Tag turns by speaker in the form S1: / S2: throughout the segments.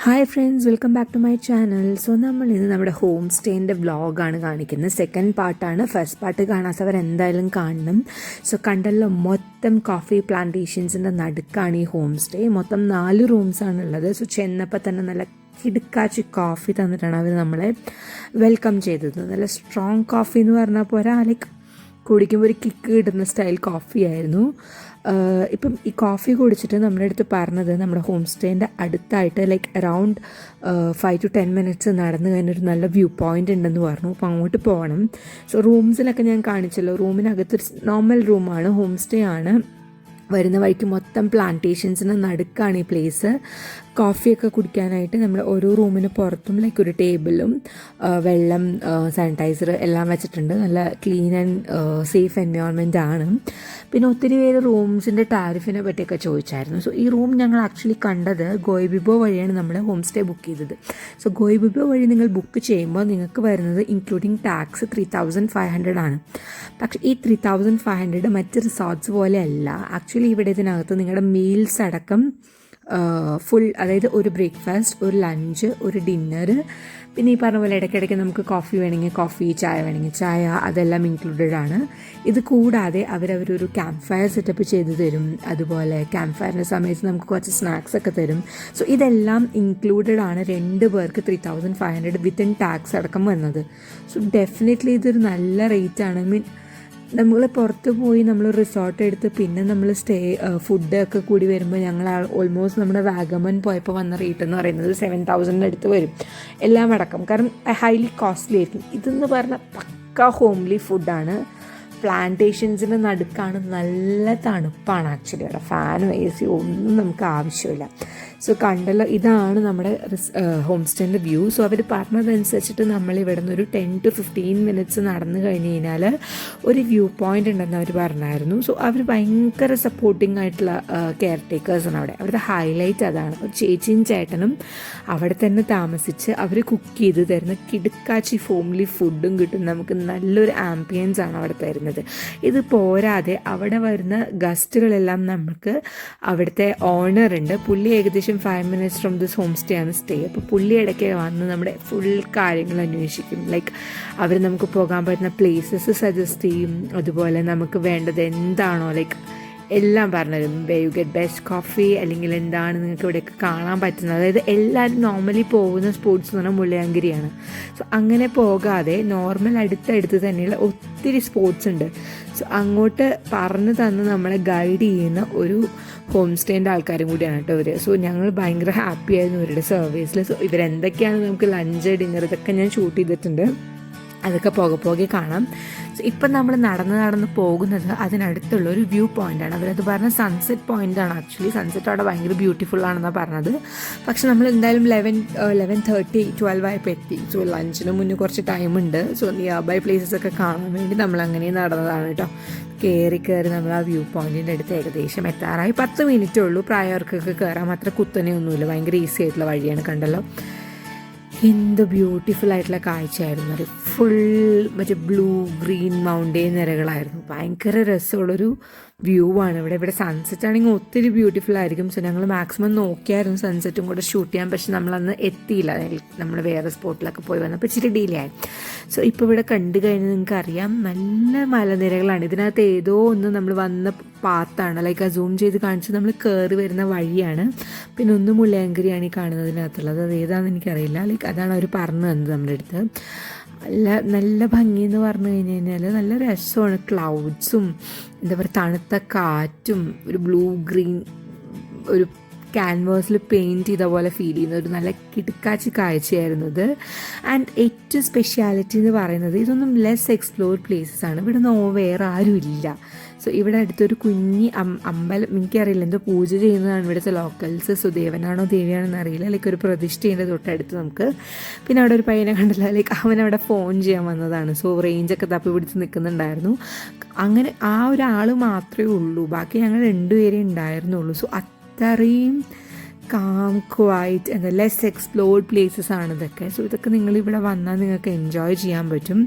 S1: Hi friends, welcome back to my channel. So നമ്മൾ ഇന്ന് നമ്മുടെ ഹോം സ്റ്റേൻ്റെ വ്ളോഗാണ് കാണിക്കുന്നത്. സെക്കൻഡ് പാർട്ടാണ്. ഫസ്റ്റ് പാർട്ട് കാണാത്തവർ എന്തായാലും കാണണം. സോ കണ്ടല്ലോ, മൊത്തം കോഫി പ്ലാന്റേഷൻസിൻ്റെ നടുക്കാണ് ഈ ഹോം സ്റ്റേ. മൊത്തം 4 റൂംസാണ് ഉള്ളത്. സോ ചെന്നപ്പോൾ തന്നെ നല്ല കിടുക്കാച്ചി കോഫി തന്നിട്ടാണ് അവർ നമ്മളെ വെൽക്കം ചെയ്തത്. നല്ല സ്ട്രോങ് കോഫി എന്ന് പറഞ്ഞാൽ പോരാ, ലൈക്ക് കുടിക്കുമ്പോൾ ഒരു കിക്ക് കിട്ടുന്ന സ്റ്റൈൽ കോഫി ആയിരുന്നു. ഇപ്പം ഈ കോഫി കുടിച്ചിട്ട് നമ്മുടെ അടുത്ത് പറഞ്ഞത് നമ്മുടെ ഹോം സ്റ്റേൻ്റെ അടുത്തായിട്ട് ലൈക്ക് അറൗണ്ട് 5 to 10 minutes നടന്നു കഴിഞ്ഞൊരു നല്ല വ്യൂ പോയിൻ്റ് ഉണ്ടെന്ന് പറഞ്ഞു. അപ്പോൾ അങ്ങോട്ട് പോകണം. സോ റൂംസിലൊക്കെ ഞാൻ കാണിച്ചല്ലോ, റൂമിനകത്തൊരു നോർമൽ റൂമാണ്, ഹോം സ്റ്റേ ആണ്. വരുന്ന വഴിക്ക് മൊത്തം പ്ലാന്റേഷൻസിന് നടുക്കാണ് ഈ പ്ലേസ്. കോഫിയൊക്കെ കുടിക്കാനായിട്ട് നമ്മൾ ഓരോ റൂമിന് പുറത്തും ലൈക്ക് ഒരു ടേബിളും വെള്ളം, സാനിറ്റൈസർ എല്ലാം വെച്ചിട്ടുണ്ട്. നല്ല ക്ലീൻ ആൻഡ് സേഫ് എൻവയോൺമെൻ്റ് ആണ്. പിന്നെ ഒത്തിരി പേര് റൂംസിൻ്റെ ടാരിഫിനെ പറ്റിയൊക്കെ ചോദിച്ചായിരുന്നു. സോ ഈ റൂം ഞങ്ങൾ ആക്ച്വലി കണ്ടത് ഗോയിബിബോ വഴിയാണ് നമ്മൾ ഹോം സ്റ്റേ ബുക്ക് ചെയ്തത്. സോ ഗോയിബിബോ വഴി നിങ്ങൾ ബുക്ക് ചെയ്യുമ്പോൾ നിങ്ങൾക്ക് വരുന്നത് ഇൻക്ലൂഡിങ് ടാക്സ് 3,500 ആണ്. പക്ഷേ ഈ 3,500 മറ്റ് റിസോർട്ട്സ് പോലെയല്ല. ആക്ച്വലി ഇവിടെ ഇതിനകത്ത് നിങ്ങളുടെ മീൽസ് അടക്കം ഫുൾ, അതായത് ഒരു ബ്രേക്ക്ഫാസ്റ്റ്, ഒരു ലഞ്ച്, ഒരു ഡിന്നർ, പിന്നെ ഈ പറഞ്ഞ പോലെ ഇടയ്ക്കിടയ്ക്ക് നമുക്ക് കോഫി വേണമെങ്കിൽ കോഫി, ചായ വേണമെങ്കിൽ ചായ, അതെല്ലാം ഇൻക്ലൂഡഡ് ആണ്. ഇത് കൂടാതെ അവരൊരു ക്യാമ്പ് ഫയർ സെറ്റപ്പ് ചെയ്ത് തരും. അതുപോലെ ക്യാമ്പ് ഫയറിൻ്റെ സമയത്ത് നമുക്ക് കുറച്ച് സ്നാക്സ് ഒക്കെ തരും. സോ ഇതെല്ലാം ഇൻക്ലൂഡഡ് ആണ്. 2 പേർക്ക് 3,500 വിത്തിൻ ടാക്സ് അടക്കം വന്നത്. സോ ഡെഫിനറ്റ്ലി ഇതൊരു നല്ല റേറ്റാണ്. നമ്മൾ പുറത്ത് പോയി നമ്മൾ റിസോർട്ട് എടുത്ത് പിന്നെ നമ്മൾ ഫുഡൊക്കെ കൂടി വരുമ്പോൾ ഞങ്ങൾ ഓൾമോസ്റ്റ് നമ്മുടെ വാഗമൺ പോയപ്പോൾ വന്ന റേറ്റ് എന്ന് പറയുന്നത് 7,000 അടുത്ത് വരും, എല്ലാം അടക്കം. കാരണം ഹൈലി കോസ്റ്റ്ലി ആയിരിക്കും. ഇതെന്ന് പറഞ്ഞാൽ പക്ക ഹോംലി ഫുഡാണ്. പ്ലാന്റേഷൻസിന് നടുക്കാണ്, നല്ല തണുപ്പാണ് ആക്ച്വലി. അവിടെ ഫാനും എ സി ഒന്നും നമുക്ക് ആവശ്യമില്ല. സോ കണ്ടല്ലോ, ഇതാണ് നമ്മുടെ ഹോം സ്റ്റേൻ്റെ വ്യൂ. സോ അവർ പറഞ്ഞതനുസരിച്ചിട്ട് നമ്മളിവിടെ നിന്ന് ഒരു 10 to 15 minutes നടന്നു കഴിഞ്ഞ് കഴിഞ്ഞാൽ ഒരു വ്യൂ പോയിൻ്റ് ഉണ്ടെന്ന് അവർ പറഞ്ഞായിരുന്നു. സോ അവർ ഭയങ്കര സപ്പോർട്ടിംഗ് ആയിട്ടുള്ള കെയർ ടേക്കേഴ്സാണ് അവിടെ. അവിടുത്തെ ഹൈലൈറ്റ് അതാണ്. ഒരു ചേച്ചിയും ചേട്ടനും അവിടെ തന്നെ താമസിച്ച് അവർ കുക്ക് ചെയ്ത് തരുന്ന കിടുക്കാച്ചി ഹോംലി ഫുഡും കിട്ടും. നമുക്ക് നല്ലൊരു ആംബിയൻസ് ആണ് അവിടെ തരുന്നത്. ഇത് പോരാതെ അവിടെ വരുന്ന ഗസ്റ്റുകളെല്ലാം നമുക്ക് അവിടുത്തെ ഓണർ ഉണ്ട്. പുള്ളി ഏകദേശം 5 minutes from this home stay ആണ് സ്റ്റേ. അപ്പോൾ പുള്ളി ഇടയ്ക്ക് വന്ന് നമ്മുടെ ഫുൾ കാര്യങ്ങൾ അന്വേഷിക്കും. ലൈക്ക് അവർ നമുക്ക് പോകാൻ പറ്റുന്ന പ്ലേസസ് സജസ്റ്റ് ചെയ്യും. അതുപോലെ നമുക്ക് വേണ്ടത് എന്താണോ ലൈക്ക് എല്ലാം പറഞ്ഞുതരും. യു ഗെറ്റ് ബെസ്റ്റ് കോഫി, അല്ലെങ്കിൽ എന്താണ് നിങ്ങൾക്ക് ഇവിടെയൊക്കെ കാണാൻ പറ്റുന്നത്. അതായത് എല്ലാവരും നോർമലി പോകുന്ന സ്പോട്സ് എന്ന് പറഞ്ഞാൽ മുള്ളയാങ്കരിയാണ്. സോ അങ്ങനെ പോകാതെ നോർമൽ അടുത്തടുത്ത് തന്നെയുള്ള ഒത്തിരി സ്പോട്സ് ഉണ്ട്. സോ അങ്ങോട്ട് പറഞ്ഞു തന്ന് നമ്മളെ ഗൈഡ് ചെയ്യുന്ന ഒരു ഹോം സ്റ്റേൻ്റെ ആൾക്കാരും കൂടിയാണ് കേട്ടോ ഇവർ. സോ ഞങ്ങൾ ഭയങ്കര ഹാപ്പി ആയിരുന്നു ഇവരുടെ സർവീസിൽ. സോ ഇവരെന്തൊക്കെയാണ് നമുക്ക് ലഞ്ച്, ഡിന്നർ, ഇതൊക്കെ ഞാൻ ഷൂട്ട് ചെയ്തിട്ടുണ്ട്. അതൊക്കെ പോകെ കാണാം. സോ ഇപ്പം നമ്മൾ നടന്ന് പോകുന്നത് അതിനടുത്തുള്ള ഒരു വ്യൂ പോയിൻ്റാണ്. അവരത് പറഞ്ഞ സൺസെറ്റ് പോയിൻ്റാണ്. ആക്ച്വലി സൺസെറ്റ് അവിടെ ഭയങ്കര ബ്യൂട്ടിഫുൾ ആണെന്നാണ് പറഞ്ഞത്. പക്ഷെ നമ്മൾ എന്തായാലും 11:30, 12 ആയപ്പോൾ എത്തി. സോ ലഞ്ചിന് മുന്നേ കുറച്ച് ടൈമുണ്ട്. സോ നിയർ ബൈ പ്ലേസസ് ഒക്കെ കാണാൻ വേണ്ടി നമ്മൾ അങ്ങനെ നടന്നതാണ് കേട്ടോ. കയറി നമ്മൾ ആ വ്യൂ പോയിൻറ്റിൻ്റെ അടുത്ത് ഏകദേശം എത്താറായി. 10 minute ഉള്ളൂ. പ്രായവർക്കൊക്കെ കയറാം. അത്ര കുത്തനെയൊന്നുമില്ല, ഭയങ്കര ഈസി ആയിട്ടുള്ള വഴിയാണ്. കണ്ടല്ലോ, എന്ത് ബ്യൂട്ടിഫുൾ ആയിട്ടുള്ള കാഴ്ചയായിരുന്നു. ഒരു ഫുൾ മറ്റേ ബ്ലൂ ഗ്രീൻ മൗണ്ടെയിൻ നിരകളായിരുന്നു. ഭയങ്കര രസമുള്ളൊരു വ്യൂ ആണ് ഇവിടെ സൺസെറ്റ് ആണെങ്കിൽ ഒത്തിരി ബ്യൂട്ടിഫുൾ ആയിരിക്കും. സോ ഞങ്ങൾ മാക്സിമം നോക്കിയായിരുന്നു സൺസെറ്റും കൂടെ ഷൂട്ട് ചെയ്യാൻ. പക്ഷെ നമ്മളന്ന് എത്തിയില്ല. നമ്മൾ വേറെ സ്പോട്ടിലൊക്കെ പോയി വന്നപ്പോൾ ഇച്ചിരി ഡിലേ ആയി. സോ ഇപ്പോൾ ഇവിടെ കണ്ടു കഴിഞ്ഞാൽ നിങ്ങൾക്കറിയാം, നല്ല മലനിരകളാണ്. ഇതിനകത്ത് ഏതോ ഒന്ന് നമ്മൾ വന്ന പാത്താണ്, ലൈക്ക് ആ സൂം ചെയ്ത് കാണിച്ച് നമ്മൾ കയറി വരുന്ന വഴിയാണ്. പിന്നെ ഒന്ന് മുള്ളയാങ്കരിയാണ് ഈ കാണുന്നതിനകത്തുള്ളത്. അത് ഏതാണെന്ന് എനിക്കറിയില്ല. ലൈക്ക് അതാണ് അവർ പറഞ്ഞു തന്നത് നമ്മുടെ അടുത്ത്. നല്ല ഭംഗിയെന്ന് പറഞ്ഞു കഴിഞ്ഞ് കഴിഞ്ഞാൽ നല്ല രസമാണ്. ക്ലൗഡ്സും എന്താ പറയുക, തണുത്ത കാറ്റും, ഒരു ബ്ലൂ ഗ്രീൻ ഒരു ക്യാൻവാസിൽ പെയിൻറ്റ് ചെയ്ത പോലെ ഫീൽ ചെയ്യുന്ന ഒരു നല്ല കിടുക്കാച്ചി കാഴ്ചയായിരുന്നു ഇത്. ആൻഡ് ഏറ്റവും സ്പെഷ്യാലിറ്റി എന്ന് പറയുന്നത്, ഇതൊന്നും ലെസ് എക്സ്പ്ലോർഡ് പ്ലേസസ് ആണ്. ഇവിടെ നിന്ന് വേറെ ആരും ഇല്ല. സോ ഇവിടെ അടുത്തൊരു കുഞ്ഞി അമ്പലം, എനിക്കറിയില്ല, എന്തോ പൂജ ചെയ്യുന്നതാണ് ഇവിടുത്തെ ലോക്കൽസ്. സോ ദേവനാണോ ദേവിയാണെന്ന് അറിയില്ല. ലൈക്ക് ഒരു പ്രതിഷ്ഠയുണ്ട് തൊട്ടടുത്ത് നമുക്ക്. പിന്നെ അവിടെ ഒരു പയ്യനെ കണ്ടില്ല, ലൈക്ക് അവൻ അവിടെ ഫോൺ ചെയ്യാൻ വന്നതാണ്. സോ റേഞ്ചൊക്കെ തപ്പി പിടിച്ച് നിൽക്കുന്നുണ്ടായിരുന്നു. അങ്ങനെ ആ ഒരാൾ മാത്രമേ ഉള്ളൂ. ബാക്കി ഞങ്ങൾ 2 പേരേ ഉണ്ടായിരുന്നുള്ളൂ. സോ അത്രയും കാം, ക്വൈറ്റ്, എന്താ ലെസ് എക്സ്പ്ലോർഡ് പ്ലേസസ് ആണ് ഇതൊക്കെ. സോ ഇതൊക്കെ നിങ്ങളിവിടെ വന്നാൽ നിങ്ങൾക്ക് എൻജോയ് ചെയ്യാൻ പറ്റും.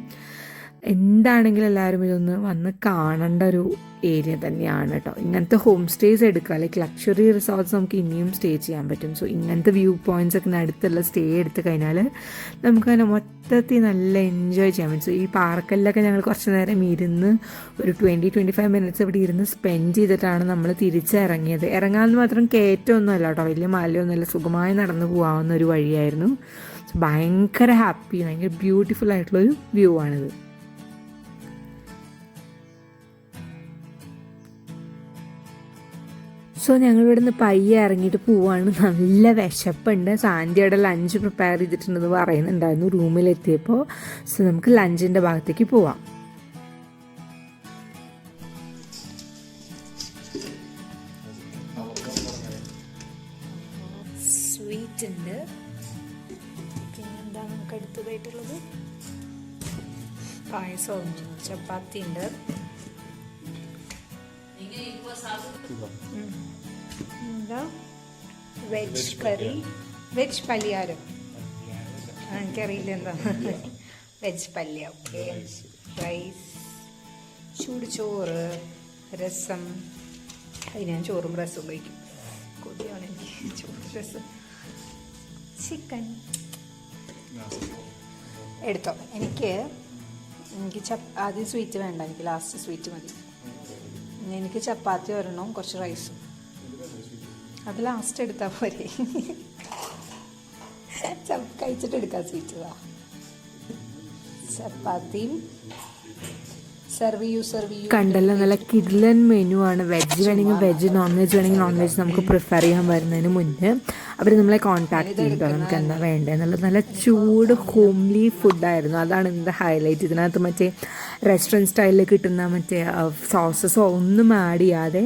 S1: എന്താണെങ്കിലും എല്ലാവരും ഇതൊന്ന് വന്ന് കാണേണ്ട ഒരു ഏരിയ തന്നെയാണ് കേട്ടോ. ഇങ്ങനത്തെ ഹോം സ്റ്റേസ് എടുക്കുക, ലൈക്ക് ലക്ഷറി റിസോർട്ട്സ് നമുക്ക് ഇനിയും സ്റ്റേ ചെയ്യാൻ പറ്റും. സോ ഇങ്ങനത്തെ വ്യൂ പോയിൻറ്റ്സ് ഒക്കെ അടുത്തുള്ള സ്റ്റേ എടുത്ത് കഴിഞ്ഞാൽ നമുക്കതിനെ മൊത്തത്തിൽ നല്ല എൻജോയ് ചെയ്യാൻ പറ്റും. സോ ഈ പാർക്കിലൊക്കെ ഞങ്ങൾ കുറച്ച് നേരം ഇരുന്ന് ഒരു 20-25 മിനിറ്റ്സ് ഇവിടെ ഇരുന്ന് സ്പെൻഡ് ചെയ്തിട്ടാണ് നമ്മൾ തിരിച്ചിറങ്ങിയത്. ഇറങ്ങാമെന്ന് മാത്രം കയറ്റമൊന്നും അല്ല കേട്ടോ, വലിയ മലയൊന്നുമല്ല, സുഖമായി നടന്നു പോകാവുന്ന ഒരു വഴിയായിരുന്നു. സോ ഭയങ്കര ഹാപ്പി, ഭയങ്കര ബ്യൂട്ടിഫുൾ ആയിട്ടുള്ളൊരു വ്യൂ ആണിത്. സോ ഞങ്ങൾ ഇവിടുന്ന് പയ്യെ ഇറങ്ങിയിട്ട് പോവാണ്. നല്ല വിശപ്പുണ്ട്. സാൻഡിയുടെ ലഞ്ച് പ്രിപ്പയർ ചെയ്തിട്ടുണ്ടെന്ന് പറയുന്നുണ്ടായിരുന്നു റൂമിലെത്തിയപ്പോൾ. സോ നമുക്ക് ലഞ്ചിൻ്റെ ഭാഗത്തേക്ക് പോവാം. സ്വീറ്റ് ഉണ്ട്, പിന്നെന്താ നമുക്ക് അടുത്തതായിട്ടുള്ളത് പായസമുണ്ട്, ചപ്പാത്തി ഉണ്ട്, എന്താ വെജ് കറി, വെജ് പല്ലിയാരം, എനിക്കറിയില്ല എന്താ വെജ് പല്ലിയ, ഓക്കെ, റൈസ്, ചൂട് ചോറ്, രസം. അത് ഞാൻ ചോറും രസം കഴിക്കും, കൊതിയാണ് എനിക്ക് ചോറ് രസം. ചിക്കൻ എടുത്തോ, എനിക്ക് ആദ്യം സ്വീറ്റ് വേണ്ട, എനിക്ക് ലാസ്റ്റ് സ്വീറ്റ് മതി. എനിക്ക് ചപ്പാത്തി ഒരെണ്ണം, കുറച്ച് റൈസും, അത് ലാസ്റ്റ് എടുത്താൽ പോരെ. കഴിച്ചിട്ട് എടുക്കാം സ്വീറ്റ്. ചപ്പാത്തിയും സെർവ് ചെയ്യൂ. കണ്ടല്ലോ, നല്ല കിഡ്ലൻ മെനു ആണ്. വെജ് വേണമെങ്കിൽ വെജ്, നോൺ വെജ് വേണമെങ്കിൽ നോൺ വെജ് നമുക്ക് പ്രിഫർ ചെയ്യാൻ വരുന്നതിന് മുന്നേ അവർ നമ്മളെ കോൺടാക്ട് ചെയ്തിട്ടോ നമുക്ക് എന്താ വേണ്ടതെന്നുള്ളത്. നല്ല ചൂട് ഹോംലി ഫുഡായിരുന്നു, അതാണ് ഇതിൻ്റെ ഹൈലൈറ്റ്. ഇതിനകത്ത് മറ്റേ റെസ്റ്റോറൻറ്റ് സ്റ്റൈലിൽ കിട്ടുന്ന മറ്റേ സോസസോ ഒന്നും ആഡ് ചെയ്യാതെ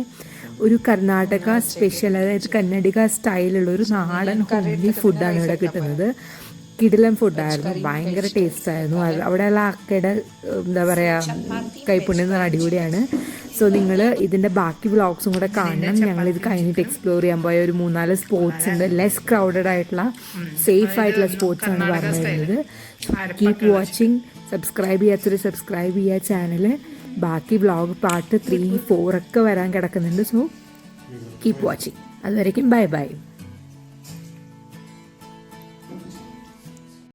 S1: ഒരു കർണാടക സ്പെഷ്യൽ, അതായത് കന്നഡിക സ്റ്റൈലുള്ള ഒരു നാടൻ ഹോംലി ഫുഡാണ് ഇവിടെ കിട്ടുന്നത്. കിടിലൻ ഫുഡായിരുന്നു, ഭയങ്കര ടേസ്റ്റായിരുന്നു. അവിടെയുള്ള അക്കയുടെ എന്താ പറയുക കൈപ്പുണ്യം എന്ന് പറഞ്ഞാൽ അടിപൊളിയാണ്. സോ നിങ്ങൾ ഇതിൻ്റെ ബാക്കി വ്ളോഗ്സും കൂടെ കാണണം. ഞങ്ങളിത് കഴിഞ്ഞിട്ട് എക്സ്പ്ലോർ ചെയ്യാൻ പോയ ഒരു 3-4 സ്പോട്ട്സ് ഉണ്ട്. ലെസ് ക്രൗഡഡ് ആയിട്ടുള്ള സേഫ് ആയിട്ടുള്ള സ്പോട്ട്സ് ആണ് പറഞ്ഞു തരുന്നത്. Keep watching. സബ്സ്ക്രൈബ് ചെയ്യാത്തൊരു സബ്സ്ക്രൈബ് ചെയ്യുക ചാനൽ. ബാക്കി വ്ളോഗ് പാർട്ട് 3, 4 ഒക്കെ വരാൻ കിടക്കുന്നുണ്ട്. So keep watching. അതുവരേക്കും ബൈ ബൈ.